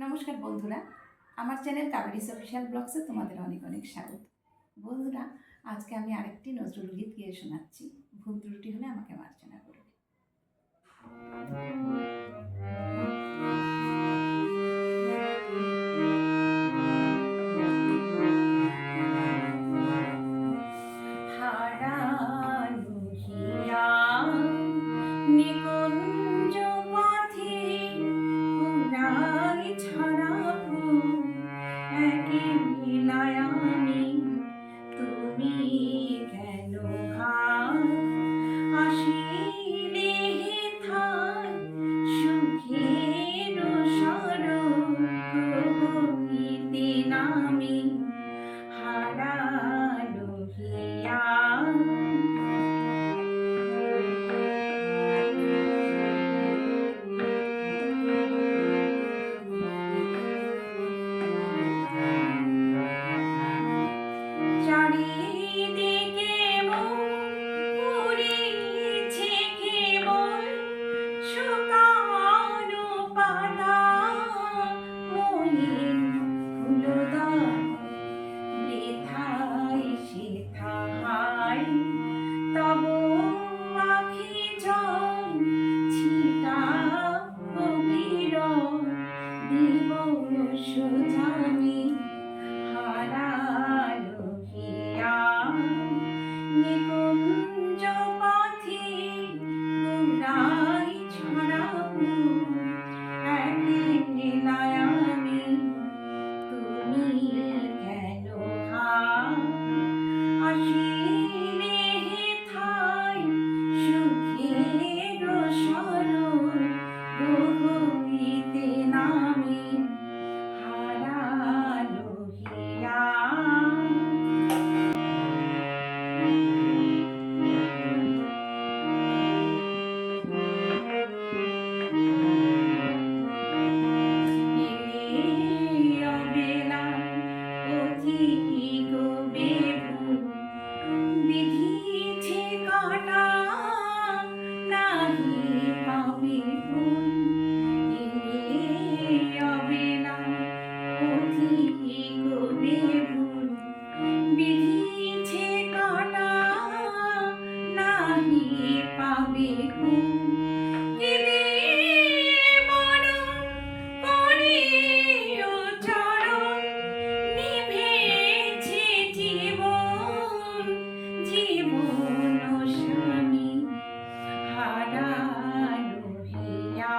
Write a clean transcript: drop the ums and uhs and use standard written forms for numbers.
নমস্কার বন্ধুরা, আমার চ্যানেল কাবেরিস অফিসিয়াল ব্লগসে তোমাদের অনেক অনেক স্বাগত। বন্ধুরা, আজকে আমি আরেকটি নজরুল গীত গিয়ে শোনাচ্ছি। ভুল ত্রুটি হলে আমাকে মার্জনা করবে। নিকুঞ্জ পথে পুরাই ছড়াবো একই বিলায়ামি, তুমি কেন আসিলে হেথায় সুখের সরগীতে নামি হারালো হিয়া। চারিদিকে পুড়েছে কেবল শুকানো পাতা, মলিন ফুলদান বৃথায় সেথায় তব আখি জল ছিটা বিরল দিব সোজামি হারালো হিয়া। নিকুঞ্জ পথে পুরাই ছড়াবো একই বিলায়ামি, তুমি কেন আসিলে হেথায় সুখের সরগীতে নামি হারালো হিয়া। বিধিছে কাটা নাহি পাবে ফুল, অবেলা বিধিছে কাটা নাহি পাবে ফুল। হারালো হিয়া।